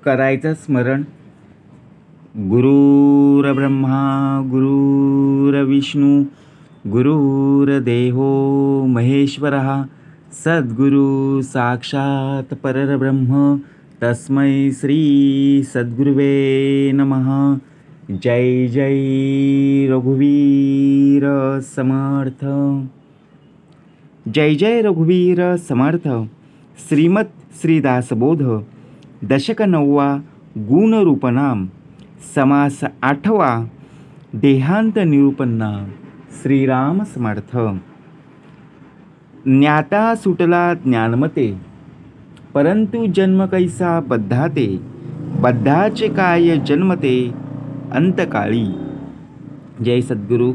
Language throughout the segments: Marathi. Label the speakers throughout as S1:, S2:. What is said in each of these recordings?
S1: करायचं स्मरण. गुरुर्ब्रह्मा गुरुर्विष्णू गुरुर्देवो महेश्वरः सद्गुरु साक्षात परब्रह्म तस्मै श्री सद्गुरुवे नमः. जय जय रघुवीर समर्थ. जय जय रघुवीर समर्थ. श्रीमत श्रीदासबोध दशक 9वा गुणरूपनाम समास 8वा देहांत निरूपनाम. श्रीराम समर्थ. ज्ञाता सुटला ज्ञानमते परंतु जन्म कैसा बद्धाते. बद्धाचे काय जन्मते अंतकाळी. जय सद्गुरु.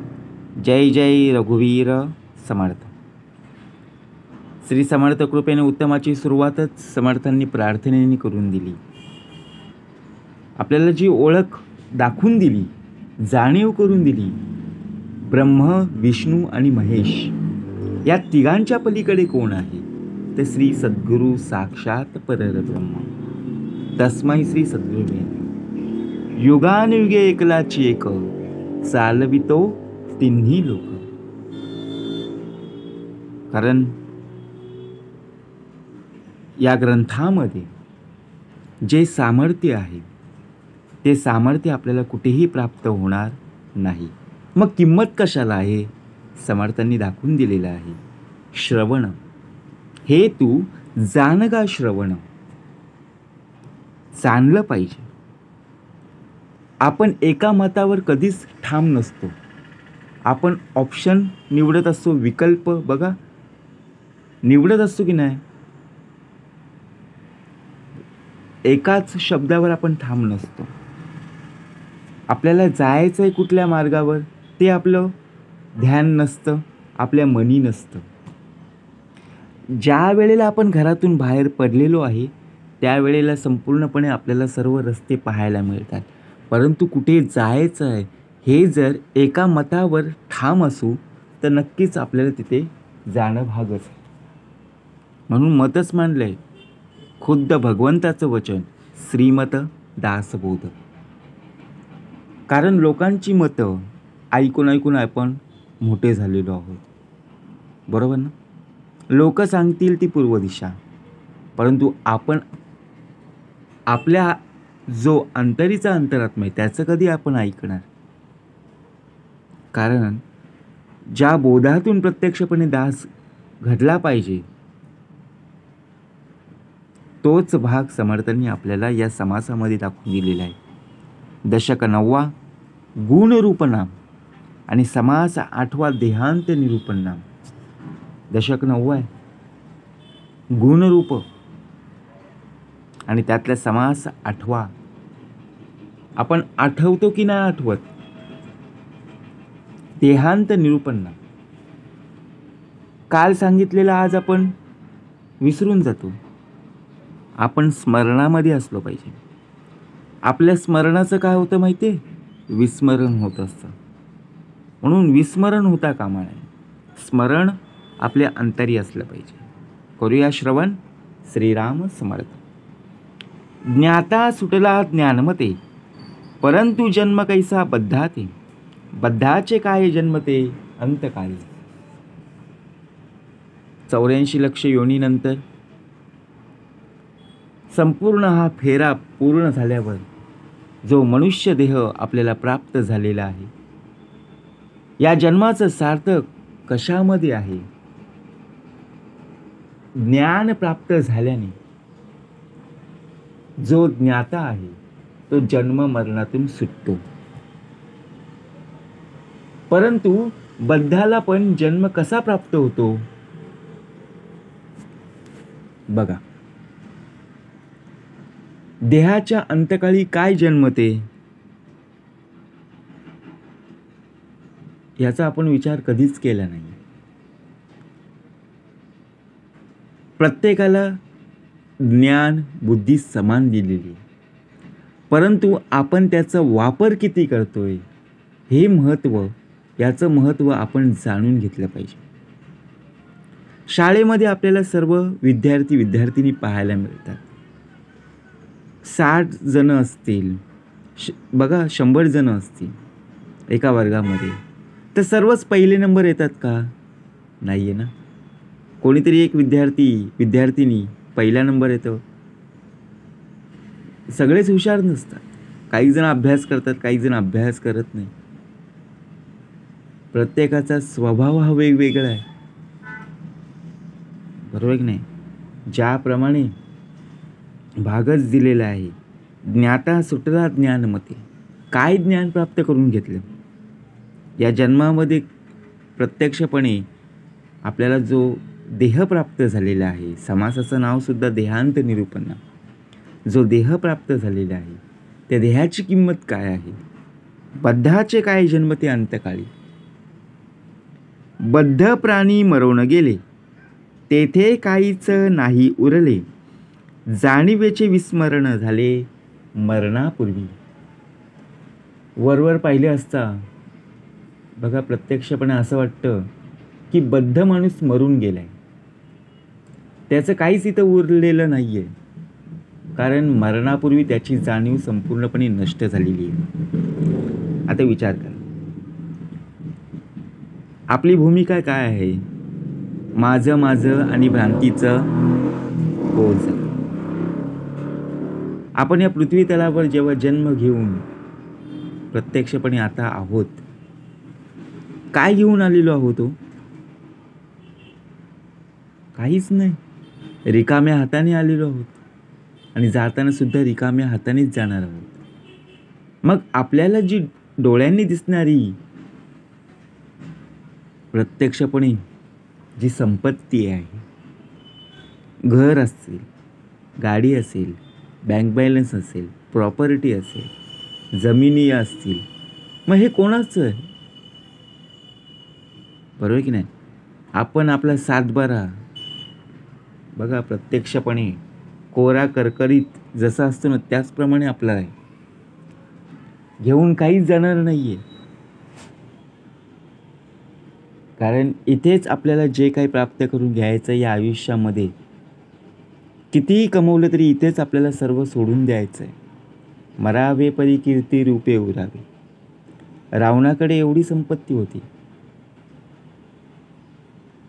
S1: जय जय रघुवीर समर्थ. श्री समर्थ कृपेने उत्तमाची सुरुवातच समर्थांनी प्रार्थनेने करून दिली. आपल्याला जी ओळख दाखवून दिली, जाणीव करून दिली, ब्रह्म विष्णू आणि महेश या तिघांच्या पलीकडे कोण आहे, तर श्री सद्गुरु साक्षात परब्रह्म तस्मै श्री सद्गुरुवे. युगानुयुगे एकलाची एक चालवितो तिन्ही लोक. कारण या ग्रंथामध्ये जे सामर्थ्य आहे ते सामर्थ्य आपल्याला कुठेही प्राप्त होणार नाही. मग किंमत कशाला आहे, समर्थांनी दाखवून दिलेलं आहे. श्रवण हे तू जानगा. श्रवण जाणलं पाहिजे. आपण एका मतावर कधीच ठाम नसतो. आपण ऑप्शन निवडत असतो, विकल्प बघा निवडत असतो की नाही. एकाच शब्दावर आपण ठाम नसतो. आपल्याला जायचं आहे कुठल्या मार्गावर ते आपलं ध्यान नसतं, आपल्या मनी नसतं. ज्या वेळेला आपण घरातून बाहेर पडलेलो आहे त्यावेळेला संपूर्णपणे आपल्याला सर्व रस्ते पाहायला मिळतात. परंतु कुठे जायचं आहे हे जर एका मतावर ठाम असू तर नक्कीच आपल्याला तिथे जाणं भागच आहे. म्हणून मतच मांडलं आहे खुद्द भगवंताचं वचन श्रीमत दासबोध. कारण लोकांची मतं ऐकून ऐकून आपण मोठे झालेलो आहोत, बरोबर ना. लोक सांगतील ती पूर्व दिशा, परंतु आपण आपल्या जो अंतरीचा अंतरात्मा आहे त्याचं कधी आपण ऐकणार. कारण ज्या बोधातून प्रत्यक्षपणे दास घडला पाहिजे तोच भाग समर्थांनी आपल्याला या समासामध्ये दाखवून दिलेला आहे. दशक 9वा गुणरूपनाम आणि समास 8वा देहांत निरूपनाम. दशक 9वा आहे गुणरूप आणि त्यातला समास 8वा. आपण आठवतो की नाही आठवत. देहांत निरूपनाम काल सांगितलेलं आज आपण विसरून जातो. आपण स्मरणामध्ये असलो पाहिजे. आपल्या स्मरणाचं काय होतं माहिती आहे, विस्मरण होत असतं. म्हणून विस्मरण होता कामा नये. स्मरण आपल्या अंतरी असलं पाहिजे. करूया श्रवण. श्रीराम समर्थ. ज्ञाता सुटला ज्ञानमते परंतु जन्म कैसा बद्धाते. बद्धाचे काय जन्मते अंतकाळी. 84 लक्ष योनीनंतर संपूर्ण हा फेरा पूर्ण झाल्यावर जो मनुष्य देह आपल्याला प्राप्त झालेला आहे, या जन्माचं सार्थक कशामध्ये आहे. ज्ञान प्राप्त झाल्याने जो ज्ञाता आहे तो जन्म मरणातून सुटतो. परंतु बद्धाला पण जन्म कसा प्राप्त होतो बघा. देहाच्या अंतकाळी काय जन्मते याचा आपण विचार कधीच केला नाही. प्रत्येकाला ज्ञान बुद्धी समान दिलेली, परंतु आपण त्याचा वापर किती करतोय हे महत्त्व, याचं महत्त्व आपण जाणून घेतलं पाहिजे. शाळेमध्ये आपल्याला सर्व विद्यार्थी विद्यार्थिनी पाहायला मिळतात. 60 जण असतील, बघा 100 जण असतील एका वर्गामध्ये, तर सर्वच पहिले नंबर येतात का? नाही आहे ना. कोणीतरी एक विद्यार्थिनी पहिला नंबर येतो. सगळेच हुशार नसतात. काही जण अभ्यास करतात, काही जण अभ्यास करत नाही. प्रत्येकाचा स्वभाव हा वेगवेगळा आहे, बरोबर की नाही? ज्याप्रमाणे भागच दिलेला आहे, ज्ञाता सुटला ज्ञानमते. काय ज्ञान प्राप्त करून घेतलं या जन्मामध्ये? प्रत्यक्षपणे आपल्याला जो देह प्राप्त झालेला आहे, समासाचं नाव सुद्धा देहांत निरूपण. जो देह प्राप्त झालेला आहे त्या देहाची किंमत काय आहे? बद्धाचे काय जन्मते अंतकाळी. बद्ध प्राणी मरून गेले, तेथे काहीच नाही उरले. जाणीवेचे विस्मरण झाले मरणापूर्वी. वरवर पाहिले असता बघा प्रत्यक्षपणे असं वाटतं की बद्ध माणूस मरून गेलाय, त्याचं काहीच इथं उरलेलं नाहीये. कारण मरणापूर्वी त्याची जाणीव संपूर्णपणे नष्ट झालेली आहे. आता विचार करा, आपली भूमिका काय आहे? माझं आणि भ्रांतीचं ओझ. आपण या पृथ्वी तलावर जेव्हा जन्म घेऊन प्रत्यक्षपणे आता आहोत, काय घेऊन आलेलो आहोत? काहीच नाही. रिकाम्या हाताने आलेलो आहोत आणि जाताना सुद्धा रिकाम्या हातानेच जाणार आहोत. मग आपल्याला जी डोळ्यांनी दिसणारी प्रत्यक्षपणे जी संपत्ती आहे, घर असेल, गाडी असेल, बँक बॅलन्स असेल, प्रॉपर्टी असेल, जमिनी असतील, मग हे कोणाचं आहे? बरोबर की नाही? आपण आपला सातबारा बघा प्रत्यक्षपणे कोरा करकरीत जसा असतो ना, त्याचप्रमाणे आपला आहे. घेऊन काहीच जाणार नाहीये. कारण इथेच आपल्याला जे काही प्राप्त करून घ्यायचं या आयुष्यामध्ये, कितीही कमवलं तरी इथेच आपल्याला सर्व सोडून द्यायचं आहे. मरावे परी कीर्ती रूपे उरावे. रावणाकडे एवढी संपत्ती होती,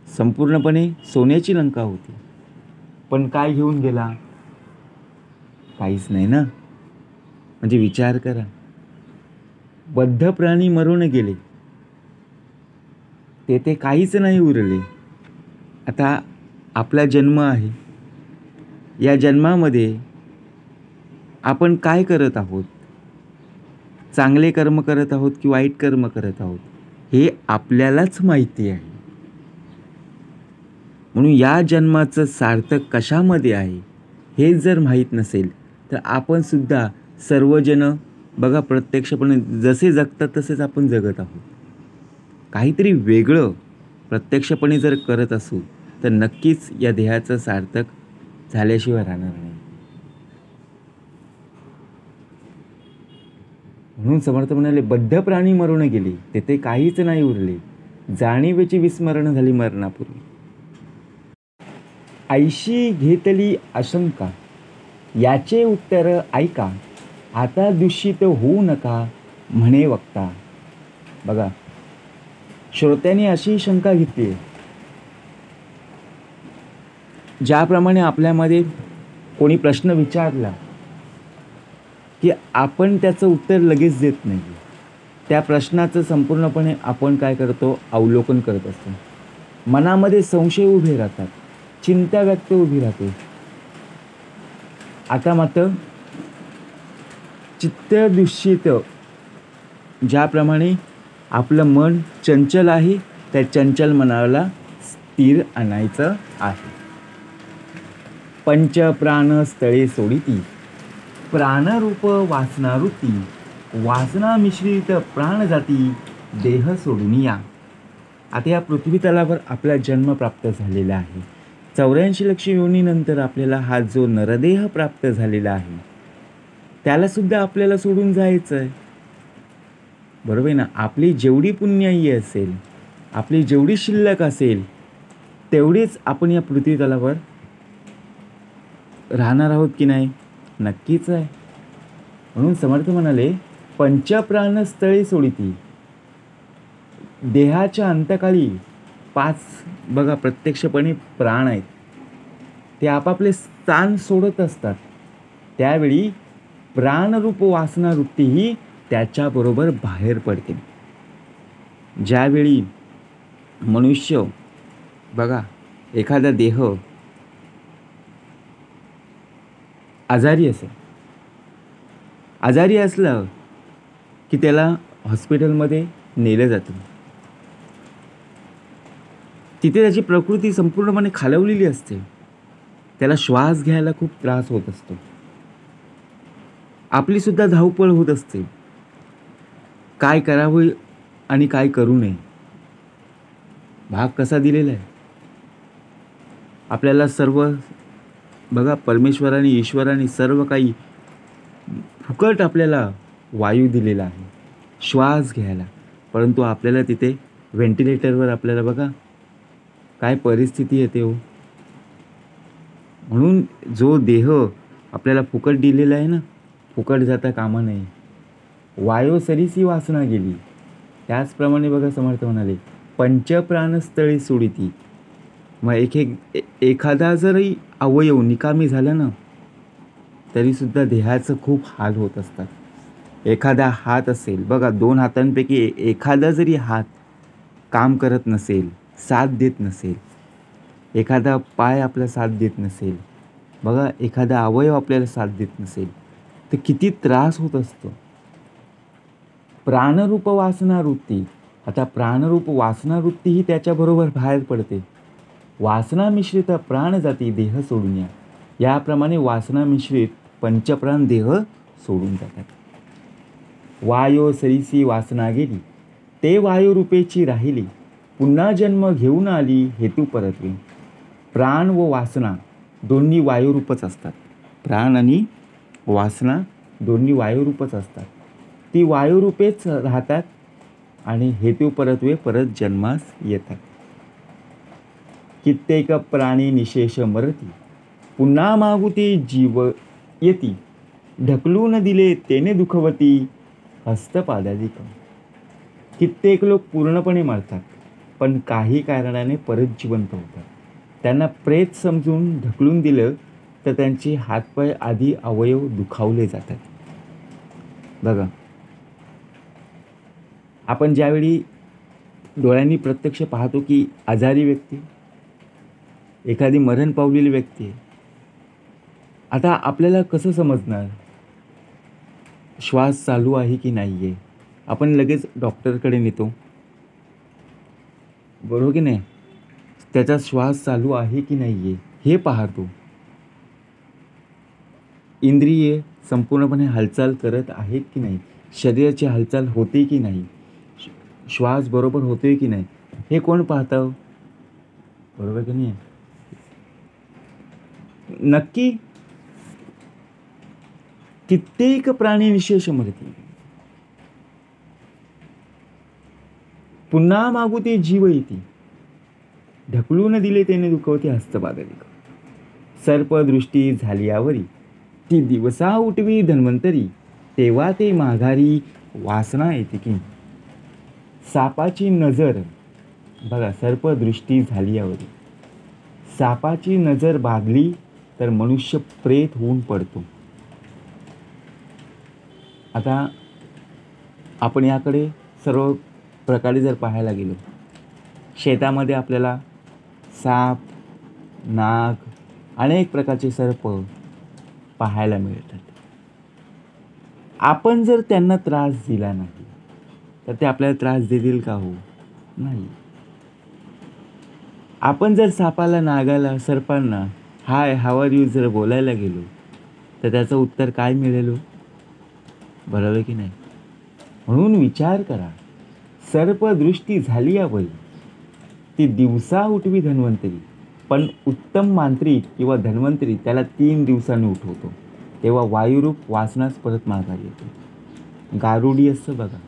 S1: संपूर्णपणे सोन्याची लंका होती, पण काय घेऊन गेला? काहीच नाही ना. म्हणजे विचार करा, बद्ध प्राणी मरून गेले, तेथे काहीच नाही उरले. आता आपला जन्म आहे, या जन्मामध्ये आपण काय करत आहोत? चांगले कर्म करत आहोत की वाईट कर्म करत आहोत हे आपल्यालाच माहिती आहे. म्हणून या जन्माचं सार्थक कशामध्ये आहे हे जर माहीत नसेल तर आपण सुद्धा सर्वजण बघा प्रत्यक्षपणे जसे जगतात तसेच आपण जगत आहोत. काहीतरी वेगळं प्रत्यक्षपणे जर करत असू तर नक्कीच या देहाचं सार्थक झाल्याशिवाय राहणार नाही. म्हणून समर्थ म्हणाले, बद्ध प्राणी मरून गेले, तेथे काहीच नाही उरले. जाणीवेची विस्मरण झाली मरणापूर्वी. ऐशी घेतली आशंका, याचे उत्तर ऐका. आता दूषित होऊ नका म्हणे वक्ता. बघा श्रोत्यांनी अशी शंका घेतली, ज्याप्रमाणे आपल्यामध्ये कोणी प्रश्न विचारला की आपण त्याचं उत्तर लगेच देत नाही. त्या प्रश्नाचं संपूर्णपणे आपण काय करतो? अवलोकन करत असतो. मनामध्ये संशय उभे राहतात, चिंता व्यक्त उभी राहते. आता मात्र चित्त दूषित, ज्याप्रमाणे आपलं मन चंचल आहे, त्या चंचल मनाला स्थिर आणायचं आहे. पंच प्राण स्थळे सोडिती, प्राणरूप वासनावृत्ती. वासना मिश्रित प्राण जाती, देह सोडून या. आता या पृथ्वी तलावर आपला जन्म प्राप्त झालेला आहे. 84 लक्ष योनीनंतर आपल्याला हा जो नरदेह प्राप्त झालेला आहे त्याला सुद्धा आपल्याला सोडून जायचं आहे. बरोबर आहे ना? आपली जेवढी पुण्याई असेल, आपली जेवढी शिल्लक असेल, तेवढीच आपण या पृथ्वी तलावर राहणार आहोत की नाही? नक्कीच आहे. म्हणून समर्थ म्हणाले, पंचप्राणस्थळे सोडिती. देहाच्या अंतकाळी 5 बघा प्रत्यक्षपणे प्राण आहेत. ते आपापले स्थान सोडत असतात. त्यावेळी प्राणरूप वासना वृत्ती ही त्याच्याबरोबर बाहेर पडते. ज्यावेळी मनुष्य बघा एखादा देह आजारी असेल, आजारी असलं की त्याला हॉस्पिटलमध्ये नेलं जातं. तिथे त्याची प्रकृती संपूर्णपणे खालवलेली असते. त्याला श्वास घ्यायला खूप त्रास होत असतो. आपली सुद्धा धावपळ होत असते. काय करावं आणि काय करू नये भाग कसा दिलेला आहे. आपल्याला सर्व बघा परमेश्वराने ईश्वराने सर्व काही फुकट आपल्याला वायू दिलेला आहे श्वास घ्यायला. परंतु आपल्याला तिथे व्हेंटिलेटरवर आपल्याला बघा काय परिस्थिती येते हो. म्हणून जो देह आपल्याला फुकट दिलेला आहे ना, फुकट जाता कामा नये. वायो सरीसी वासना गेली. त्याचप्रमाणे बघा समर्थ म्हणाले, पंचप्राणस्थळी सोडिती. मग एखादा जरी अवयव निकामी झाला ना तरीसुद्धा देहाचं खूप हाल होत असतात. एखादा हात असेल बघा, 2 हातांपैकी एखादा जरी हात काम करत नसेल, साथ देत नसेल, एखादा पाय आपला साथ देत नसेल, बघा एखादा अवयव आपल्याला साथ देत नसेल तर किती त्रास होत असतो. प्राणरूप वासना वृत्ती. आता प्राणरूप वासना वृत्ती ही त्याच्याबरोबर बाहेर पडते. वासना मिश्रित प्राण जाती देह सोडून या. याप्रमाणे वासना मिश्रित पंचप्राण देह सोडून जातात. वायो सरीसी वासना गेली, ते वायुरूपेची राहिली. पुन्हा जन्म घेऊन आली हेतू परत्वे. प्राण व वासना दोन्ही वायुरूपच असतात. प्राण आणि वासना दोन्ही वायुरूपच असतात. ती वायुरूपेच राहतात आणि हेतू परत्वे परत जन्मास येतात. कित्येक प्राणी निशेष मरती, पुन्हा मागुती जीव येती. ढकलून दिले तेने दुखवती, हस्तपादाधिक. कित्येक लोक पूर्णपणे मरतात पण काही कारणाने परत जिवंत होतात. त्यांना प्रेत समजून ढकलून दिलं तर त्यांचे हातपाय आदी अवयव दुखावले जातात. बघा आपण ज्यावेळी डोळ्यांनी प्रत्यक्ष पाहतो की आजारी व्यक्ती, एखादी मरण पावलेली व्यक्ती आहे, आता आपल्याला कसं समजणार श्वास चालू आहे की नाही आहे. आपण लगेच डॉक्टरकडे नेतो बरोबर की नाही. त्याचा श्वास चालू आहे की नाही आहे हे पाहतो. इंद्रिये संपूर्णपणे हालचाल करत आहेत की नाही, शरीराची हालचाल होते की नाही, श्वास बरोबर होतोय की नाही हे कोण पाहतं बरोबर की नाही. नक्की कित्येक प्राणी निशेष मरती, पुन्हा मागुती जीव येती. ढकलून दिले त्याने दुखवते हस्तपादाधिक. सर्पदृष्टी झाल्यावरी ती दिवसा उठवी धन्वंतरी. तेव्हा ते माघारी वासना येते की. सापाची नजर बघा, सर्पदृष्टी झाल्यावरी सापाची नजर बाधली तर मनुष्य प्रेत होऊन पडतो. आता आपण याकडे सर्व प्रकारे जर पाहायला गेलो, शेतामध्ये आपल्याला साप, नाग, अनेक प्रकारचे सर्प पाहायला मिळतात. आपण जर त्यांना त्रास दिला नाही तर ते आपल्याला त्रास देतील का हो नाही. आपण जर सापाला, नागाला, सर्पांना हाय हाव आर यू जर बोलायला गेलो तर त्याचं उत्तर काय मिळेल बरोबर की नाही. म्हणून विचार करा, सर्पदृष्टी झाली यावरी ती दिवसा उठवी धन्वंतरी. पण उत्तम मांत्रिक किंवा धन्वंतरी त्याला 3 दिवसांनी उठवतो. तेव्हा वायुरूप वासनाच परत माघारी येतो. गारुडी असतं बघा,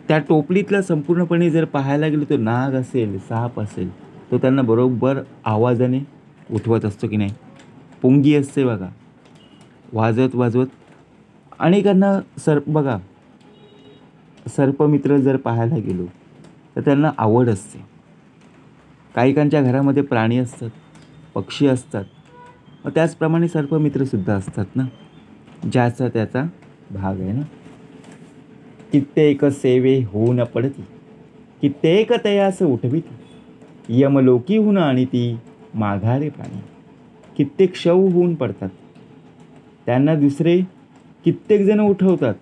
S1: त्या टोपलीतला संपूर्णपणे जर पाहायला गेलो तो नाग असेल, साप असेल, तो त्यांना बरोबर आवाजाने उठवत असतो की नाही. पुंगी असते बघा, वाजवत वाजवत अनेकांना बघा, सर्पमित्र जर पाहायला गेलो तर त्यांना आवड असते. काहीकांच्या घरामध्ये प्राणी असतात, पक्षी असतात, व त्याचप्रमाणे सर्पमित्रसुद्धा असतात ना, ज्याचा त्याचा भाग आहे ना. कित्येक सेवे होऊन पडती, कित्येक तयास उठविती, यमलोकीहून आणीती माघारे प्राणी. कित्येक शव होऊन पडतात, त्यांना दुसरे कित्येक जण उठवतात,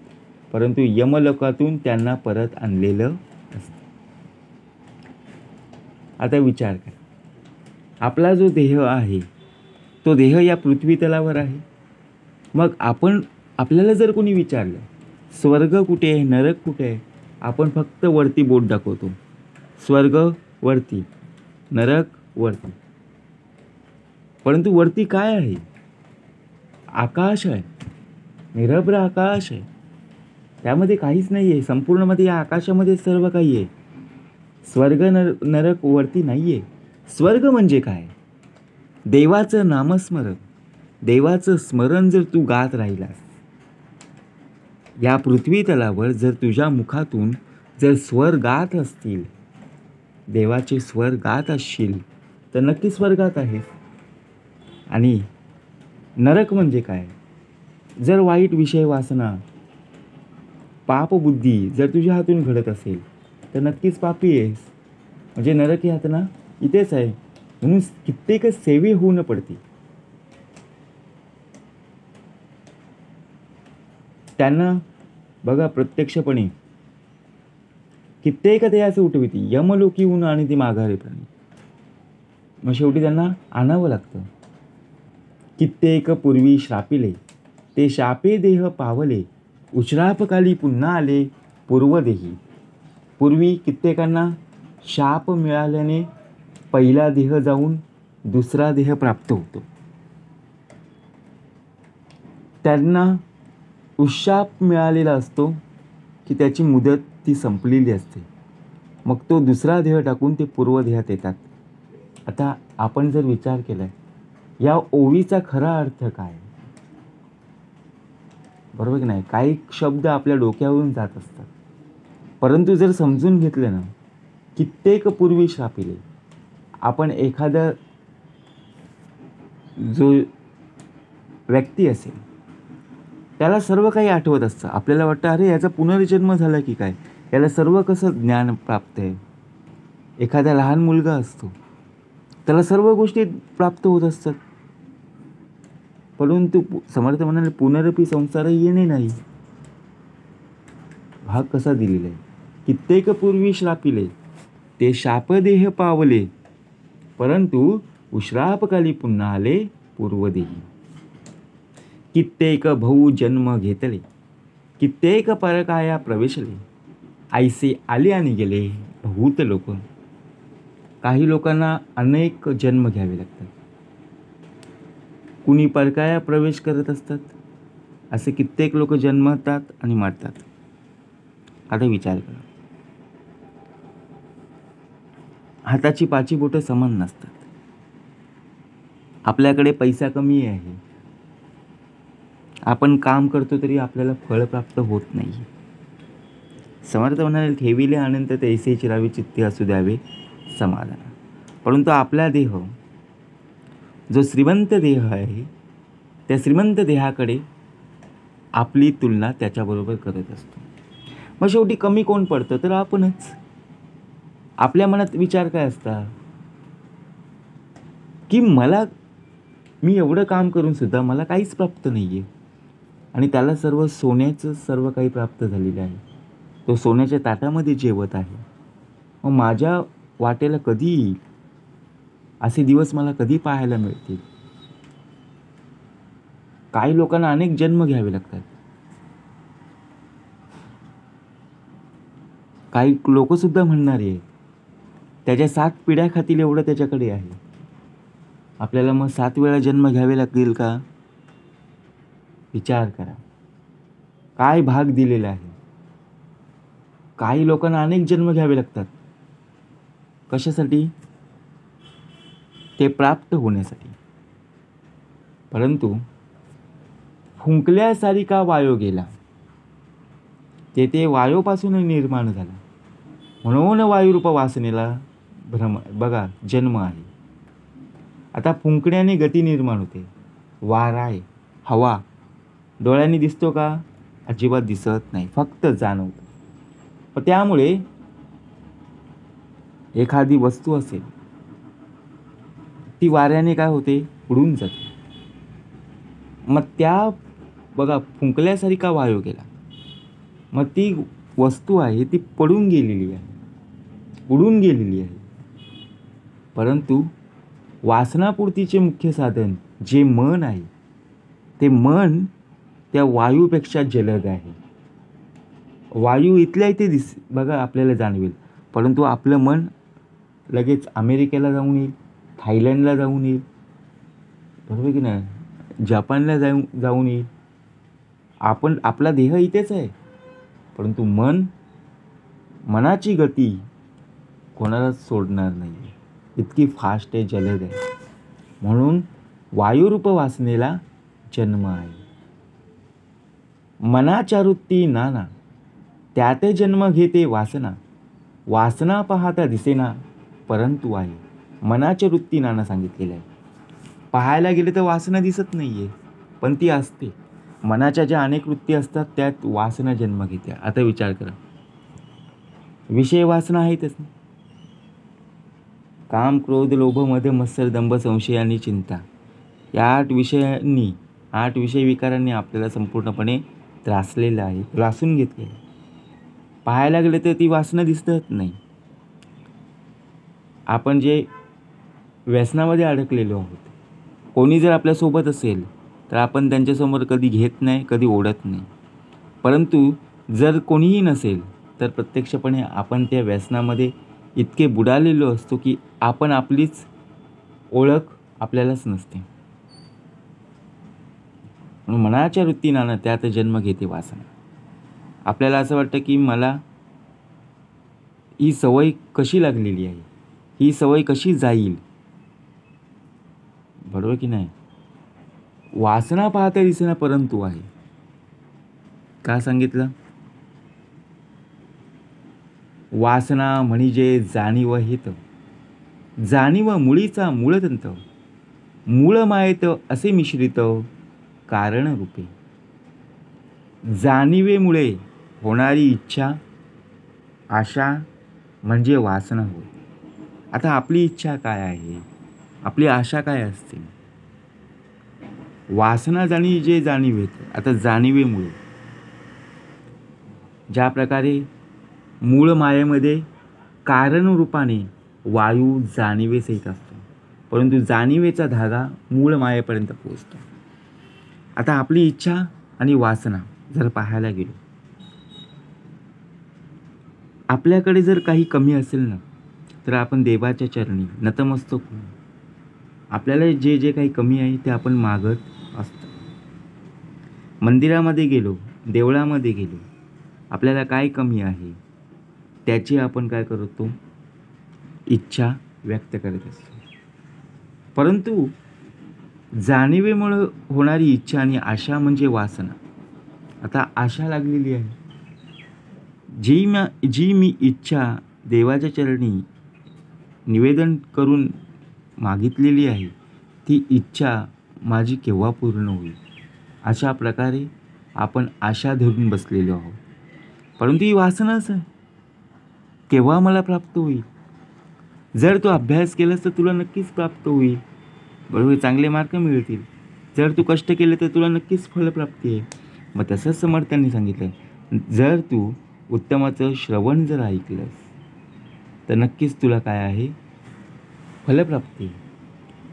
S1: परंतु यमलोकातून त्यांना परत आणलेलं असतं. आता विचार करा, आपला जो देह आहे तो देह या पृथ्वी तलावर आहे. मग आपल्याला जर कोणी विचारलं स्वर्ग कुठे आहे, नरक कुठे आहे, आपण फक्त वरती बोट दाखवतो. स्वर्ग वरती, नरक वरती. परंतु वरती काय आहे? आकाश आहे, निरभ्र आकाश आहे. त्यामध्ये काहीच नाही आहे. संपूर्णमध्ये या आकाशामध्ये सर्व काही आहे. स्वर्ग नरक वरती नाही आहे. स्वर्ग म्हणजे काय? देवाचं नामस्मरण, देवाचं स्मरण जर तू गात राहिलास, या पृथ्वी तलावर जर तुझ्या मुखातून जर स्वर गात असतील, देवाचे स्वर गात असशील, तर नक्की स्वर्गात आहेस. आणि नरक म्हणजे काय? जर वाईट विषय वासना, पापबुद्धी जर तुझ्या हातून घडत असेल तर नक्कीच पापी आहेस. म्हणजे नरक ही यातना इथेच आहे. म्हणून कित्येक सेवे होऊन पडते. त्यांना बघा प्रत्यक्षपणे कित्येक तयास उठविती, यमलोकीहून आणीती माघारे प्राणी. मग शेवटी त्यांना आणावं लागतं. कित्येक पूर्वी श्रापिले, ते शापे देह पावले, उश्रापकाली पुन्हा आले पूर्वदेही. पूर्वी कित्येकांना शाप मिळाल्याने पहिला देह जाऊन दुसरा देह प्राप्त होतो. त्यांना उशाप मिळालेला असतो की त्याची मुदत ती संपलेली असते. मग तो दुसरा देह टाकून ते पूर्वदेहात येतात. आता आपण जर विचार केलाय या ओवीचा खरा अर्थ काय, बरोबर की नाही? काही शब्द आपल्या डोक्यावरून जात असतात, परंतु जर समजून घेतले ना, कित्येक पूर्वी श्रापिले, आपण एखादा जो व्यक्ती असेल त्याला सर्व काही आठवत असतं. आपल्याला वाटतं अरे याचा पुनर्जन्म झाला की काय, याला सर्व कसं ज्ञान प्राप्त आहे. एखादा लहान मुलगा असतो, त्याला सर्व गोष्टी प्राप्त होत असतात, परंतु समर्थ म्हणाले पुनरपी संसार येणे नाही. भाग कसा दिलेला आहे? कित्येक पूर्वी श्रापिले, ते शापदेह पावले, परंतु उश्रापकाली पुन्हा आले पूर्वदेही. कित्येक बहु जन्म घेतले, कित्येक परकाया प्रवेशले, ऐसे आले आणि गेले बहुत लोक. काही लोकांना अनेक जन्म घ्यावे लागतात. कुणी परकाया प्रवेश करत असतात. असे कित्येक लोक जन्मतात आणि मरतात. आता विचार करा, हाताची पाची बोटं समान नसतात. आपल्याकडे पैसा कमी आहे, आपण काम करतो तरी आपल्याला फळ प्राप्त होत नाही. समर्थ म्हणाले ठेविले अनंत तैसे चिरावे चित्ते असू द्यावे समाधान. परंतु आपला देह जो श्रीमंत देह आहे, त्या श्रीमंत देहाकडे आपली तुलना त्याच्याबरोबर करत असतो. मग शेवटी कमी कोण पडतं तर आपणच. आपल्या मनात विचार काय असतात की मी एवढं काम करून सुद्धा मला काहीच प्राप्त नाही आहे, आणि त्याला सर्व सोन्याचं सर्व काही प्राप्त झालेलं आहे. तो सोन्याच्या ताटामध्ये जेवत आहे. मग माझ्या वाटेला कधी येईल? असे दिवस मला कधी पाहायला मिळतील? काही लोकांना अनेक जन्म घ्यावे लागतात. काही लोक सुद्धा म्हणणार आहे त्याच्या 7 पिढ्या खातील एवढं त्याच्याकडे आहे. आपल्याला मग 7 वेळा जन्म घ्यावे लागतील का? विचार करा, काय भाग दिलेला आहे. काही लोकांना अनेक जन्म घ्यावे लागतात. कशासाठी? ते प्राप्त होण्यासाठी. परंतु फुंकल्यासारिखा वायो गेला, तेथे वायोपासून निर्माण झाला, म्हणून वायुरूप वासनेला बघा जन्म आहे. आता फुंकण्याने गती निर्माण होते, वारा आहे, हवा. डोळ्यांनी दिसतो का? अजिबात दिसत नाही, फक्त जाणवतो. पण त्यामुळे एखादी वस्तू असेल ती वाऱ्याने काय होते? उडून जाते. मग त्या बघा फुंकल्यासारिखा वायू गेला, मग ती वस्तू आहे ती पडून गेलेली आहे, उडून गेलेली आहे. परंतु वासनापूर्तीचे मुख्य साधन जे मन आहे, ते मन त्या वायूपेक्षा जलद आहे. वायू इथल्या इथे बघा आपल्याला जाणवेल, परंतु आपलं मन लगेच अमेरिकेला जाऊन येईल, थायलंडला जाऊन येईल, बरोबर की नाही, जपानला जाऊन येईल. आपला देह इथेच आहे, परंतु मनाची गती कोणालाच सोडणार नाही, इतकी फास्ट आहे, जलद आहे. म्हणून वायुरूप वासनेला जन्म आहे. मनाच्या वृत्ती नाना, त्यात जन्म घेते वासना. वासना पाहता दिसेना, परंतु आहे. मनाच्या वृत्ती नाना सांगितलेलं आहे. पाहायला गेले तर वासना दिसत नाहीये, पण ती असते. मनाच्या ज्या अनेक वृत्ती असतात त्यात वासना जन्म घेते. आता विचार करा, विषय वासना आहेतच. काम, क्रोध, लोभ, मद, मत्सर, दंभ, संशय आणि चिंता या 8 विषय विकारांनी आपल्याला संपूर्णपणे त्रासलेलं आहे, त्रासून घेतले. पाहायला गेले तर ती वासना दिसत नाही. आपण जे व्यसनामध्ये अडकलेलो आहोत, कोणी जर आपल्यासोबत असेल तर आपण त्यांच्यासमोर कधी घेत नाही, कधी ओढत नाही. परंतु जर कोणीही नसेल तर प्रत्यक्षपणे आपण त्या व्यसनामध्ये इतके बुडालेलो असतो की आपण आपलीच ओळख आपल्यालाच नसते. मनाच्या वृत्तीनानं त्यात जन्म घेते वासना. आपल्याला असं वाटतं की मला ही सवय कशी लागलेली आहे, ही सवय कशी जाईल, बरोबर की नाही. वासना पाहता दिसेना, परंतु आहे. का सांगितलं? वासना म्हणजे जाणीव हेत, जाणीव मुळीचा मूळतंत, मूळ मायेत असे मिश्रित कारण रूपे. जाणीवेमुळे होणारी इच्छा, आशा म्हणजे वासना होय. आता आपली इच्छा काय आहे, आपली आशा काय असते? वासना जे जाणीवेत. आता जाणीवेमुळे ज्या प्रकारे मूळ मायेमध्ये कारणरूपाने वायू जाणीवेसहित असतो, परंतु जाणीवेचा धागा मूळ मायेपर्यंत पोहोचतो. आता आपली इच्छा आणि वासना जर पाहायला गेलो, आपल्याकडे जर काही कमी असेल ना, तर आपण देवाच्या चरणी नतमस्तक होऊ. आपल्याला जे काही कमी आहे ते आपण मागत असतो. मंदिरामध्ये गेलो, देवळामध्ये गेलो, आपल्याला काय कमी आहे त्याची आपण काय करतो? इच्छा व्यक्त करत असतो. परंतु जाणीवेमुळे होणारी इच्छा आणि आशा म्हणजे वासना. आता आशा लागलेली आहे, जी मी इच्छा देवाच्या चरणी निवेदन करून मागितलेली आहे, ती इच्छा माझी केव्हा पूर्ण होईल, अशा प्रकारे आपण आशा धरून बसलेलो आहोत. परंतु ही वासनाच आहे, केव्हा मला प्राप्त होईल. जर तू अभ्यास केलास तर तुला नक्कीच प्राप्त होईल, बरोबर, चांगले मार्क मिळतील. जर तू कष्ट केले तर तुला नक्कीच फलप्राप्ती आहे. मग तसंच समर्थांनी सांगितलं, जर तू उत्तमाचं श्रवण जर ऐकलंस तर नक्कीच तुला काय आहे? फलप्राप्ती.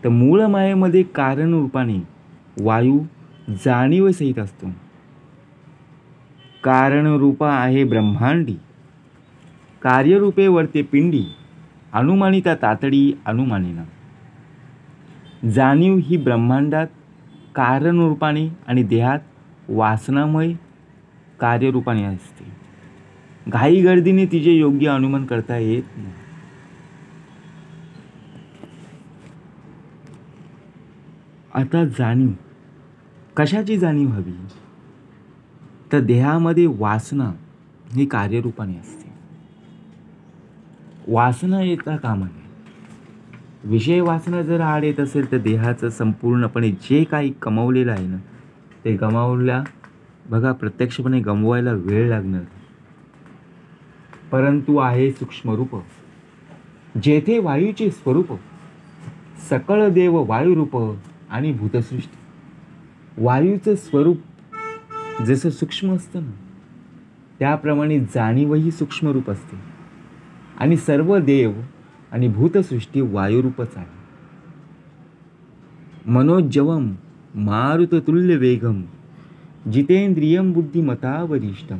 S1: तर मूळ मायेमध्ये कारणरूपाने वायू जाणीवेसहित असतो. कारणरूपा आहे ब्रह्मांडी, कार्यरूपे वर्ते पिंडी, अनुमानिता तातडी अनुमानिना. जाणीव ही ब्रह्मांडात कारणरूपाने आणि देहात वासनामय कार्यरूपाने असते. घाई गर्दीने तिचे योग्य अनुमान करता येत नाही. आता जाणीव, कशाची जाणीव हवी? तर देहामध्ये वासना ही कार्यरूपाने असते. वासना येता कामा नये. विषय वासना जर आड येत असेल तर देहाचं संपूर्णपणे जे काही कमावलेलं आहे ना, ते गमावल्या बघा प्रत्यक्षपणे गमवायला वेळ लागणार. परंतु आहे सूक्ष्मरूप, जेथे वायूचे स्वरूप, सकळ देव वायुरूप आणि भूतसृष्टी. वायूचं स्वरूप जसं सूक्ष्म असतं ना, त्याप्रमाणे जाणीवही सूक्ष्मरूप असते. आणि सर्व देव आणि भूतसृष्टी वायुरूपच आहे. मनोज्जवम मारुततुल्य वेगम जितेंद्रियम बुद्धिमता वरिष्ठम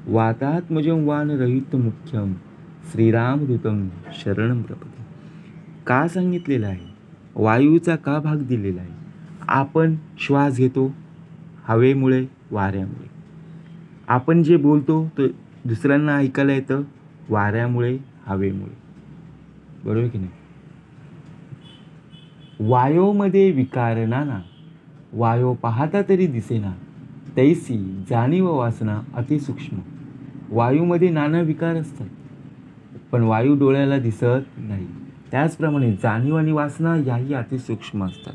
S1: वातात्मजं वानरहित मुख्यम श्रीरामदूतम शरणं प्रपदे. का सांगितलेलं आहे? वायूचा का भाग दिलेला आहे? आपण श्वास घेतो हवेमुळे, वाऱ्यामुळे. आपण जे बोलतो तो दुसऱ्यांना ऐकायला येतं वाऱ्यामुळे, हवेमुळे. बरोबर की नाही? वायोमध्ये विकार नाना, वायो पाहता तरी दिसेना, तैसी जाणीव वासना अतिसूक्ष्म. वायूमध्ये नाना विकार असतात, पण वायू डोळ्याला दिसत नाही. त्याचप्रमाणे जाणीव आणि वासना याही अतिसूक्ष्म असतात.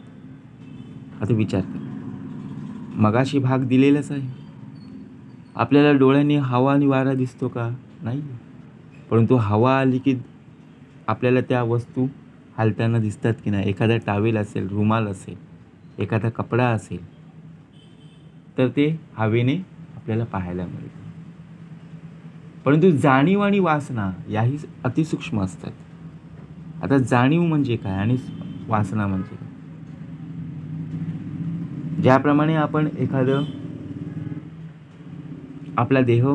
S1: आता विचार कर, मगाशी भाग दिलेलाच आहे. आपल्याला डोळ्याने हवा आणि वारा दिसतो का? नाही. परंतु हवा आली की आपल्याला त्या वस्तू हालताना दिसतात की नाही. एखादा टावेल असेल, रुमाल असेल, एखादा कपडा असेल, तर ते हवेने आपल्याला पाहायला मिळेल. परंतु जाणीव आणि वासना याही अतिसूक्ष्म असतात. आता जाणीव म्हणजे काय आणि वासना म्हणजे काय? ज्याप्रमाणे आपण आपला देह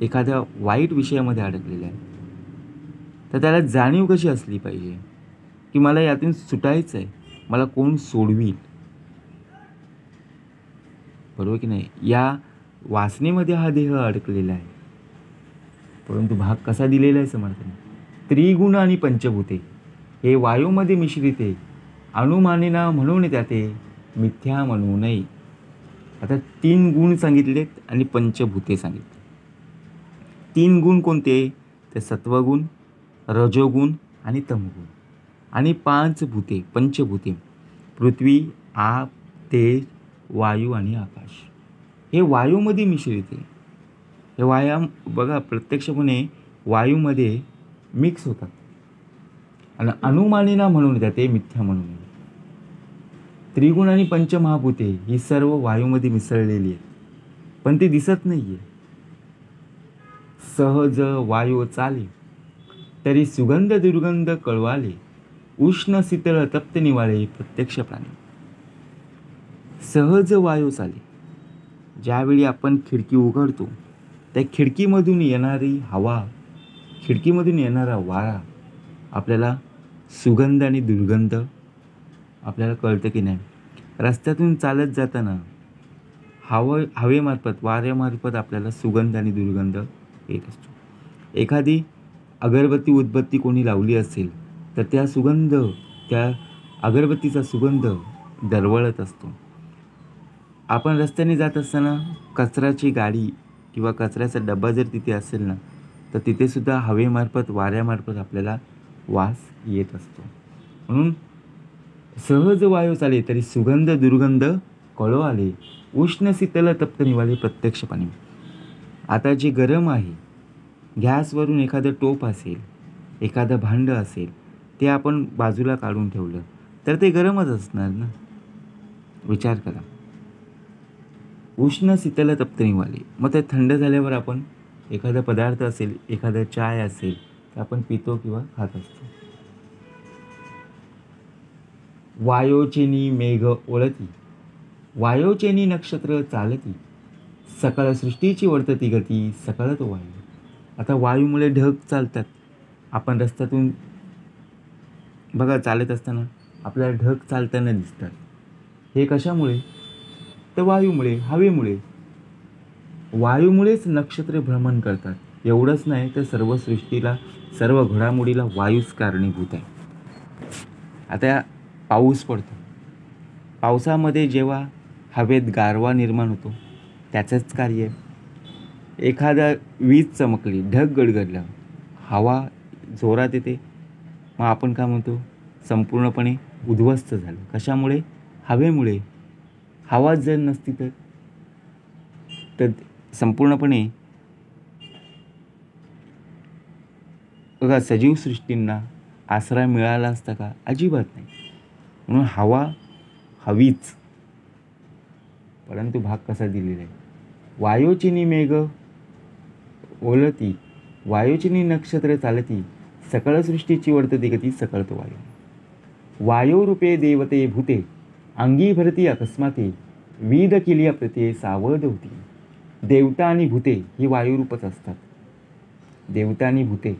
S1: एखाद्या वाईट विषयामध्ये अडकलेला आहे, तर त्याला जाणीव कशी असली पाहिजे की मला यातून सुटायचं आहे, मला कोण सोडवील. बरोबर की नाही? या वासनेमध्ये हा देह अडकलेला आहे. परंतु भाग कसा दिलेला आहे समर्थाने? त्रिगुण आणि पंचभूते हे वायूमध्ये मिश्रित आहे, अनुमानेना म्हणून त्याते मिथ्या म्हणू नये. आता 3 गुण सांगितलेत आणि पंचभूते सांगितले. 3 गुण कोणते? ते सत्वगुण, रजोगुण आणि तमगुण. आणि 5 भूते, पंचभूते, पृथ्वी, आप, तेज, वायू आणि आकाश. हे वायूमध्ये मिश्रित आहे. हे वाया बघा प्रत्यक्षपणे वायूमध्ये मिक्स होतात आणि अनुमानेना म्हणून ते मिथ्या म्हणून. त्रिगुण आणि पंचमहाभूते ही सर्व वायूमध्ये मिसळलेली आहेत, पण ते दिसत नाहीये. सहज वायू चाले तरी सुगंध दुर्गंध कळवाले, उष्ण शीतळ तप्त निवाळे प्रत्यक्ष प्राणी. सहज वायू चाले, ज्यावेळी आपण खिडकी उघडतो त्या खिडकीमधून येणारी हवा, खिडकीमधून येणारा वारा आपल्याला सुगंध आणि दुर्गंध आपल्याला कळतं की नाही. रस्त्यातून चालत जाताना हवेमार्फत, वाऱ्यामार्फत आपल्याला सुगंध आणि दुर्गंध येत असतो. एखादी अगरबत्ती उदबत्ती कोणी लावली असेल तर त्या अगरबत्तीचा सुगंध दरवळत असतो. आपण रस्त्याने जात असताना कचऱ्याची गाडी किंवा कचऱ्याचा डबा जर तिथे असेल ना, तर तिथे सुद्धा हवेमार्फत, वाऱ्यामार्फत आपल्याला वास येत असतो. म्हणून सहज वायू चाले तरी सुगंध दुर्गंध कळो आले, उष्ण शीतल तप्त निवाले प्रत्यक्ष पाणी. आता जे गरम आहे, गॅसवरून एखादं टोप असेल, एखादं भांडं असेल, ते आपण बाजूला काढून ठेवलं तर ते गरमच असणार ना. विचार करा. उष्ण शीतल तप्त निवाले, मग ते थंड झाल्यावर आपण एखादा पदार्थ असेल, एखादा चाय असेल, तर आपण पितो किंवा खात असतो. वायोचेनी मेघ ओळती, वायोचेनी नक्षत्र चालती, सकळ सृष्टीची वर्तती गती, सकळ तो वायू. आता वायूमुळे ढग चालतात. आपण रस्त्यातून बघा चालत असताना आपल्याला ढग चालताना दिसतात. हे कशामुळे? तर वायूमुळे, हवेमुळे. वायूमुळेच नक्षत्र भ्रमण करतात. एवढंच नाही तर सर्व सृष्टीला, सर्व घडामोडीला वायूच कारणीभूत आहे. आता पाऊस पडतो. पावसामध्ये जेव्हा हवेत गारवा निर्माण होतो त्याचंच कार्य आहे. एखादा वीज चमकली, ढग गडगडलं, हवा जोरात येते, मग आपण काय म्हणतो, संपूर्णपणे उद्ध्वस्त झालं. कशामुळे? हवेमुळे. हवाच जर नसती तर संपूर्णपणे बघा सजीव सृष्टींना आसरा मिळाला असता का? अजिबात नाही. म्हणून हवा हवीच. परंतु भाग कसा दिलेला आहे, वायोचिनी मेघ ओलती, वायोचिनी नक्षत्र चालती, सकळ सृष्टीची वर्तते गती, सकळत वायू. वायोरूपे देवते भूते, अंगी भरती अकस्माते, विद केली प्रते सावध होती. देवता आणि भूते ही वायुरूपच असतात. देवता आणि भूते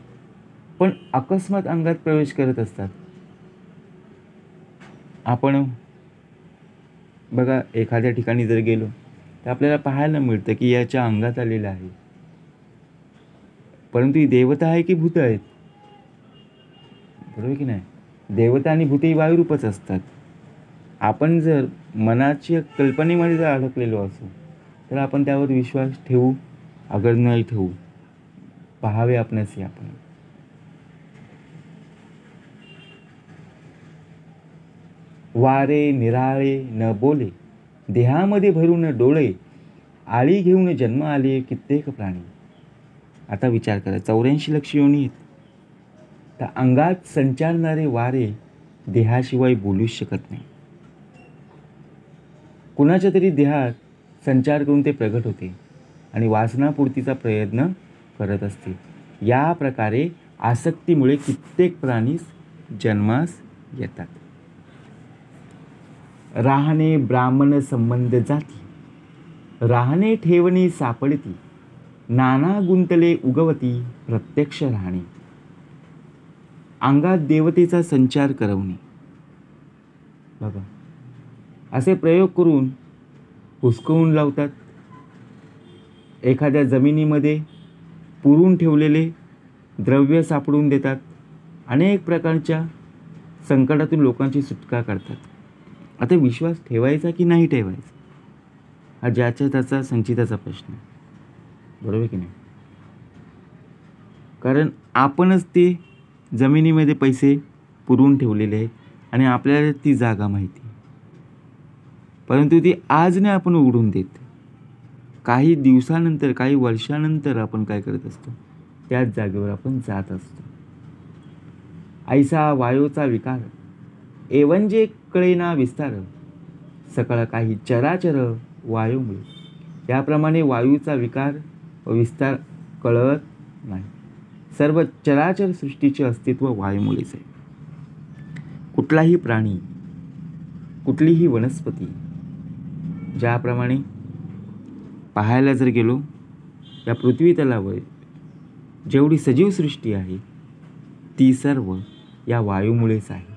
S1: पण अकस्मात अंगात प्रवेश करत असतात. आपण बघा एखाद्या ठिकाणी जर गेलो तर आपल्याला पाहायला मिळतं की याच्या अंगात आलेलं आहे, परंतु ही देवता आहे की भूत आहेत? बरोबर की नाही? देवता आणि भूते ही वायुरूपच असतात. आपण जर मनाच्या कल्पनेमध्ये जर अडकलेलो असू तर आपण त्यावर विश्वास ठेवू अगर नाही ठेवू, पाहावे आपणास आपण. वारे निराळे न बोले, देहामध्ये भरून डोळे, आळी घेऊन जन्म आले कित्येक प्राणी. आता विचार करा, 84 लक्ष योनी आहेत, तर अंगात संचारणारे वारे देहाशिवाय बोलूच शकत नाही. कुणाच्या तरी देहात संचार करून ते प्रगट होते आणि वासनापूर्तीचा प्रयत्न करत असते. या प्रकारे आसक्तीमुळे कित्येक प्राणी जन्मास येतात. राहणे ब्राह्मण संबंध जाती, राहणे ठेवणे सापडती, नाना गुंतले उगवती प्रत्यक्ष राहणे. अंगात देवतेचा संचार करवणे. बघा असे प्रयोग करून हुसकवून लावतात. एखाद्या जमिनीमध्ये पुरून ठेवलेले द्रव्य सापडून देतात. अनेक प्रकारच्या संकटातून लोकांची सुटका करतात. आता विश्वास ठेवायचा की नाही ठेवायचा हा ज्याच्या त्याचा संचिताचा प्रश्न आहे. बरोबर की नाही? कारण आपणच ते जमिनीमध्ये पैसे पुरून ठेवलेले आहेत आणि आपल्याला ती जागा माहिती, परंतु ती आज नाही आपण उघडून देत. काही दिवसानंतर काही वर्षानंतर आपण काय करत असतो, त्याच जागेवर आपण जात असतो. ऐसा वायूचा विकार, एवंजे कळेना विस्तार, सकळ काही चराचर वायूमुळे. त्याप्रमाणे वायूचा विकार व विस्तार कळत नाही. सर्व चराचर सृष्टीचे अस्तित्व वायूमुळेच आहे. कुठलाही प्राणी, कुठलीही वनस्पती, ज्याप्रमाणे पाहायला जर गेलो या पृथ्वी तलावर जेवढी सजीव सृष्टी आहे ती सर्व या वायूमुळेच आहे.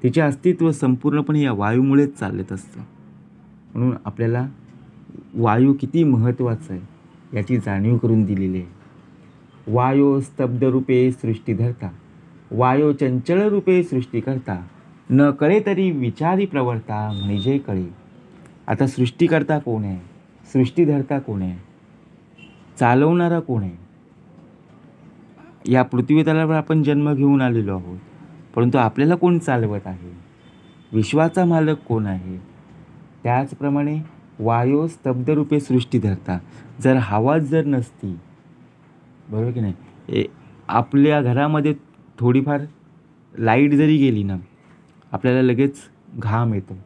S1: तिचे अस्तित्व संपूर्णपणे या वायूमुळेच चालत असतं. म्हणून आपल्याला वायू किती महत्त्वाचा आहे याची जाणीव करून दिलेली आहे. वायो स्तब्ध रूपे सृष्टी धरता, वायो चंचल रूपे सृष्टी करता, न कळे तरी विचारी प्रवर्ता म्हणजे कळे. आता सृष्टीकर्ता कोण आहे, सृष्टीधर्ता कोण आहे, चालवणारा कोण आहे? या पृथ्वी तलावर आपण जन्म घेऊन आलेलो आहोत, परंतु आपल्याला कोण चालवत आहे? विश्वाचा मालक कोण आहे? त्याचप्रमाणे वायो स्तब्ध रूपे सृष्टी धरता. जर हवाच जर नसती, बरोबर की नाही, आपल्या घरामध्ये थोडीफार लाईट जरी गेली ना आपल्याला लगेच घाम येतो,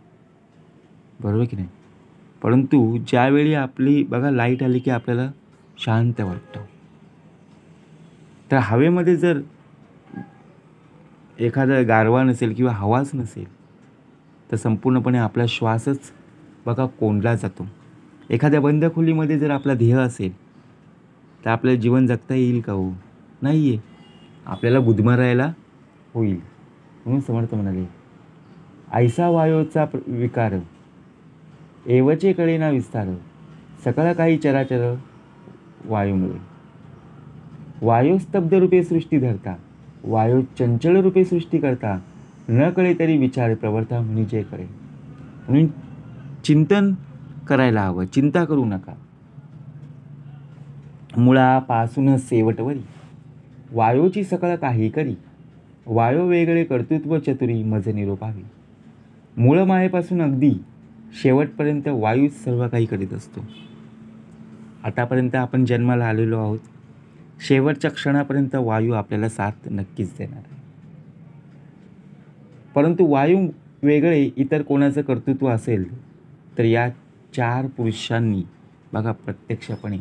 S1: बरोबर की नाही. परंतु ज्यावेळी आपली बघा लाईट आली की आपल्याला शांत वाटतं. तर हवेमध्ये जर एखादा गारवा नसेल किंवा हवाच नसेल तर संपूर्णपणे आपला श्वासच बघा कोंडला जातो. एखाद्या बंद खोलीमध्ये जर आपला देह असेल तर आपल्याला जीवन जगता येईल का? हो, नाही आहे. आपल्याला गुदमरायला होईल. म्हणून समर्थ म्हणाले, ऐसा वायोचा विकार, एवचे कळेना विस्तार, सकळ काही चराचर वायूमुळे. वायो स्तब्ध रूपे सृष्टी धरता, वायो चंचल रूपे सृष्टी करता, न कळे तरी विचार प्रवर्ता म्हणजे कळे. म्हणून चिंतन करायला हवं, चिंता करू नका. मुळापासून शेवटवरी वायोची सकळ काही करी, वायो वेगळे कर्तृत्व चतुरी मज निरोपावी. मूळ मायेपासून अगदी शेवटपर्यंत वायूच सर्व काही करीत असतो. आतापर्यंत आपण जन्माला आलेलो आहोत, शेवटच्या क्षणापर्यंत वायू आपल्याला साथ नक्कीच देणार आहे. परंतु वायू वेगळे इतर कोणाचं कर्तृत्व असेल तर या 4 पुरुषांनी बघा प्रत्यक्षपणे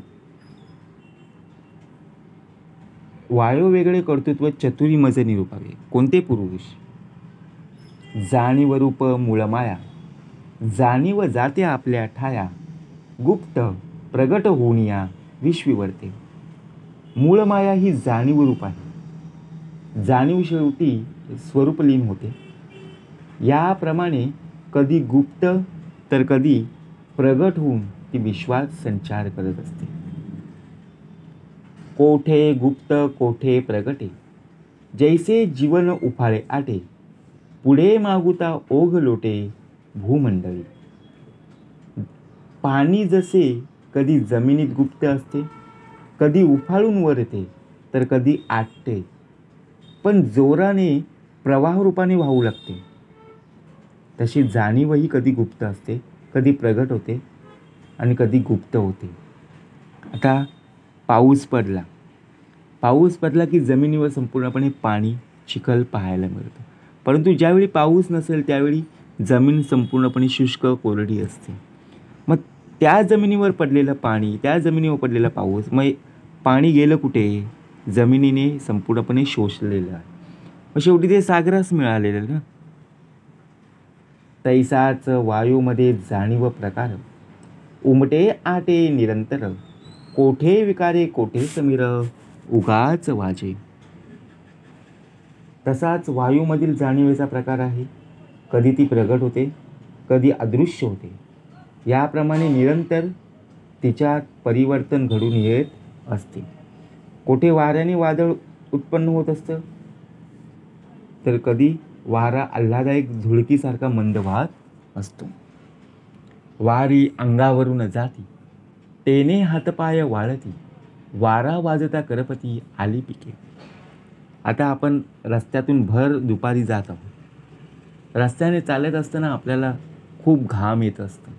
S1: वायू वेगळे कर्तृत्व चतुरी मज निरूपावे. कोणते पुरुष? जाणीव रूप मूळमाया, जाणीव जाते आपल्या ठाया, गुप्त प्रगट होऊनिया विश्विवर्ते. मूळमाया ही जाणीव रूप आहे. जाणीव शेवटी स्वरूपलीन होते. याप्रमाणे कधी गुप्त तर कधी प्रगट होऊन ती विश्वात संचार करत असते. कोठे गुप्त कोठे प्रगटे, जैसे जीवन उफाळे आटे, पुढे मागुता ओघ लोटे भूमंडळी. पाणी जसे कधी जमिनीत गुप्त असते, कधी उफाळून वर येते तर कधी आटते, पण जोराने प्रवाह रूपाने वाहू लागते. तशी जाणीवही कधी गुप्त असते, कधी प्रगट होते आणि कधी गुप्त होते. आता पाऊस पडला की जमिनीवर संपूर्णपणे पाणी चिखल पाहायला मिळतं. परंतु ज्यावेळी पाऊस नसेल त्यावेळी जमीन संपूर्णपणे शुष्क कोरडी असते. मग त्या जमिनीवर पडलेलं पाणी, त्या जमिनीवर पडलेला पाऊस, मग पाणी गेलं कुठे? जमिनीने संपूर्णपणे शोषलेलं आहे. मग शेवटी ते सागरास मिळालेलं ना. तैसाच वायूमध्ये जाणीव प्रकार, उमटे आटे निरंतर, कोठे विकारे कोठे समीर उगाच वाजे. तसाच वायूमधील जाणीवेचा प्रकार आहे. कधी ती प्रगट होते, कधी अदृश्य होते. याप्रमाणे निरंतर तिच्यात परिवर्तन घडून येत असते. कोठे वाऱ्याने वादळ उत्पन्न होत असतं, तर कधी वारा आल्हादायक झुळकीसारखा मंद वाहत असतो. वारी अंगावरून जाती, तेने हातपाय वाळती, वारा वाजता करपती आली पिके. आता आपण रस्त्यातून भर दुपारी जात आहोत. रस्त्याने चालत असताना आपल्याला खूप घाम येत असतं,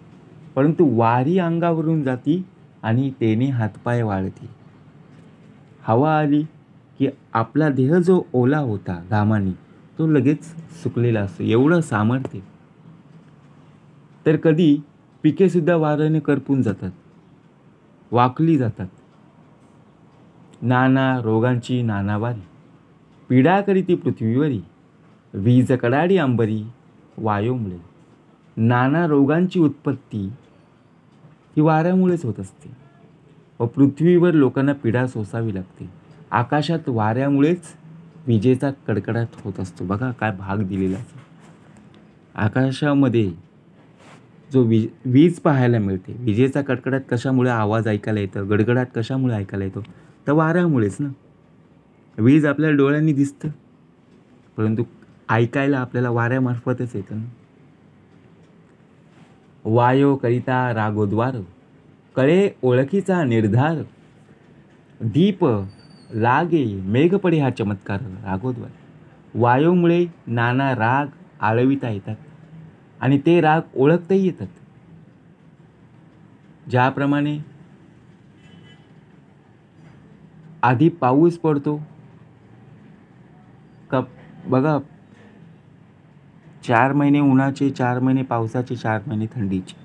S1: परंतु वारी अंगावरून जाती आणि तेने हातपाय वाळती. हवा आली की आपला देह जो ओला होता घामाने तो लगेच सुकलेला असतो. एवढं सामर्थ्य. तर कधी पिकेसुद्धा वाऱ्याने करपून जातात, वाकली जातात. नाना रोगांची नानावारी, पीडा करीती पृथ्वीवरी, वीज कडाडी अंबरी वायूमुळे. नाना रोगांची उत्पत्ती ही वाऱ्यामुळेच होत असते व पृथ्वीवर लोकांना पीडा सोसावी लागते. आकाशात वाऱ्यामुळेच विजेचा कडकडाट होत असतो. बघा काय भाग दिलेला असतो. आकाशामध्ये जो वीज पाहायला मिळते, विजेचा कडकडाट कशामुळे आवाज ऐकायला येतं, गडगडाट कशामुळे ऐकायला येतो, तर वाऱ्यामुळेच ना. वीज आपल्याला डोळ्यांनी दिसतं, परंतु ऐकायला आपल्याला वाऱ्यामार्फतच येतं ना. वायो करिता रागोद्वार, कळे ओळखीचा निर्धार, दीप लागे मेघ पडे हा चमत्कार रागोद्वार. वायूमुळे नाना राग आळविता येतात आणि ते राग ओळखताही येतात. ज्याप्रमाणे आधी पाऊस पडतो का बघा, 4 महिने उन्हाचे, 4 महिने पावसाचे, 4 महिने थंडीचे.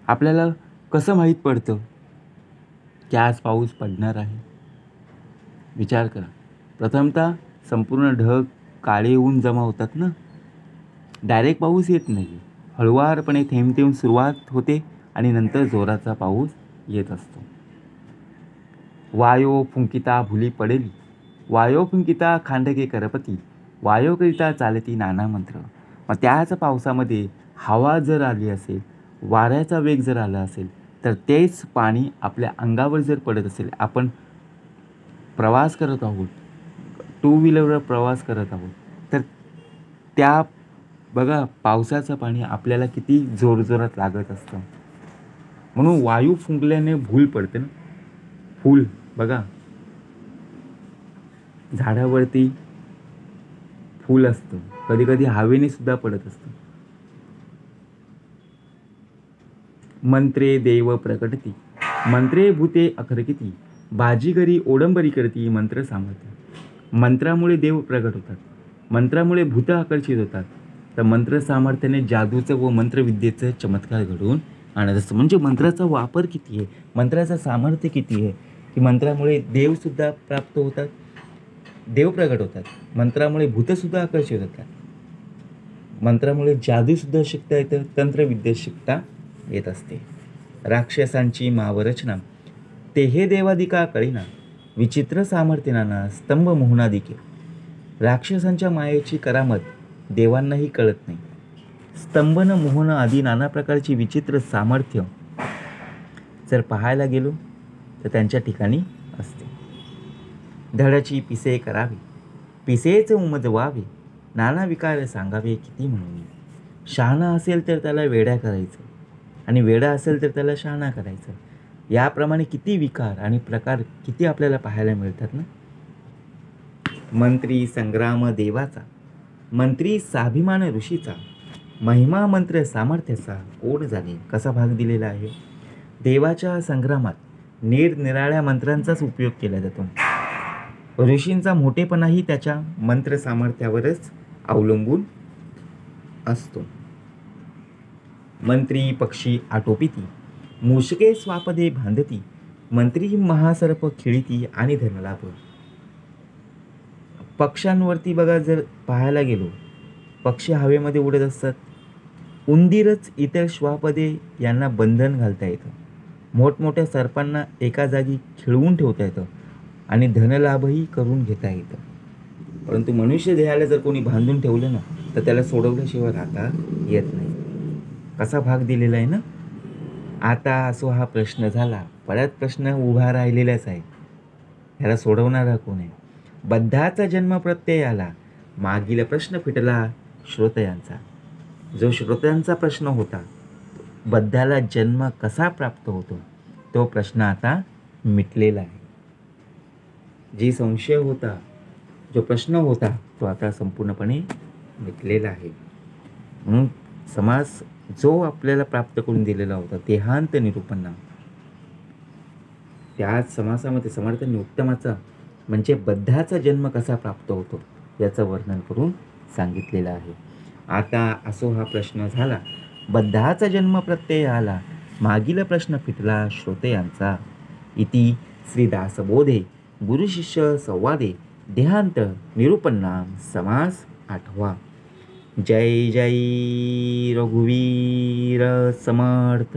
S1: आपल्याला कसं माहीत पडतं की आज पाऊस पडणार आहे? विचार करा. प्रथमतः संपूर्ण ढग काळे ऊन जमा होतात ना. डायरेक्ट पाऊस येत नाही. हळुवारपणे थेंब थेंब सुरुवात होते आणि नंतर जोराचा पाऊस येत असतो. वायो फुंकिता भुली पडेली, वायो फुंकिता खांडके करपती, वायोकरिता चालती नाना मंत्र. मग त्याच पावसामध्ये हवा जर आली असेल, वाऱ्याचा वेग जर आला असेल, तर तेच पाणी आपल्या अंगावर जर पडत असेल, आपण प्रवास करत आहोत, 2 व्हीलरवर प्रवास करत आहोत, तर त्या बघा पावसाचं पाणी आपल्याला किती जोरजोरात लागत असतं, म्हणून वायू फुंकल्याने भूल पडते ना. फूल बघा, झाडावरती फूल असतं, कधी कधी हवेने सुद्धा पडत असतं. मंत्रे देव प्रकटती, मंत्रे भूते अखरकिती, बाजीगरी ओडंबरी करती मंत्र सामर्थ्य. मंत्रामुळे देव प्रकट होतात, मंत्रामुळे भूत आकर्षित होतात. तर मंत्र सामर्थ्याने जादूचं व मंत्रविद्येचं चमत्कार घडवून आणत असतं. म्हणजे मंत्राचा वापर किती आहे, मंत्राचं सामर्थ्य किती आहे, की मंत्रामुळे देवसुद्धा प्राप्त होतात, देव प्रकट होतात. मंत्रामुळे भूतसुद्धा आकर्षित होतात. मंत्रामुळे जादूसुद्धा शिकता येतं, तंत्रविद्या शिकता येत असते. राक्षसांची मावरचना ते हे देवादिका कळीना, विचित्र सामर्थ्य नाना स्तंभ मोहनादिके. राक्षसांच्या मायेची करामत देवांनाही कळत नाही. स्तंभन मोहन आदी नाना प्रकारची विचित्र सामर्थ्य जर पाहायला गेलो तर त्यांच्या ठिकाणी असते. धडाची पिसे करावी, पिसेच उमजवावे, नाना विकार सांगावे किती म्हणून. शहाणा असेल तर त्याला वेड्या करायचं, आणि वेडा असेल तर त्याला शहाणा करायचं. याप्रमाणे किती विकार आणि प्रकार किती आपल्याला पाहायला मिळतात ना. मंत्री संग्राम देवाचा, मंत्री स्वाभिमान ऋषीचा, महिमा मंत्र सामर्थ्याचा कोण जाणे. कसा भाग दिलेला आहे. देवाच्या संग्रामात निरनिराळ्या मंत्रांचाच उपयोग केला जातो. ऋषींचा मोठेपणाही त्याच्या मंत्र सामर्थ्यावरच अवलंबून असतो. मंत्री पक्षी आटोपिती, मूषके स्वापदे बांधती, मंत्री महासर्प खिळीती आणि धनलाभ. पक्ष्यांवरती बघा जर पाहायला गेलो, पक्षी हवेमध्ये उडत असतात. उंदीरच इतर श्वापदे यांना बंधन घालता येतं. मोठमोठ्या सर्पांना एका जागी खिळवून ठेवता येतं आणि धनलाभही करून घेता येतं. परंतु मनुष्य देहाला जर कोणी बांधून ठेवलं ना तर त्याला सोडवल्याशिवाय राहता येत नाही. कसा भाग दिलेला आहे ना. आता असो हा प्रश्न झाला, परत प्रश्न उभा राहिलेलाच आहे. ह्याला सोडवणारा कोण आहे. बद्धाचा जन्म प्रत्यय आला, मागील प्रश्न फिटला श्रोतयांचा. जो श्रोत्यांचा प्रश्न होता, बद्धाला जन्म कसा प्राप्त होतो, तो प्रश्न आता मिटलेला आहे. जी संशय होता, जो प्रश्न होता, तो आता संपूर्णपणे मिटलेला आहे. म्हणून समास जो आपल्याला प्राप्त करून दिलेला होता देहांत निरूपण, त्याच समासामध्ये समर्थांनी उत्तमाचा म्हणजे बद्धाचा जन्म कसा प्राप्त होतो याचं वर्णन करून सांगितलेलं आहे. आता असो हा प्रश्न झाला, बद्धाचा जन्म प्रत्यय आला, मागील प्रश्न फिटला श्रोतयांचा. इति श्रीदासबोधे गुरुशिष्य संवादे देहांत निरूपन्नाम समास 8वा. जय जय रघुवीर समर्थ.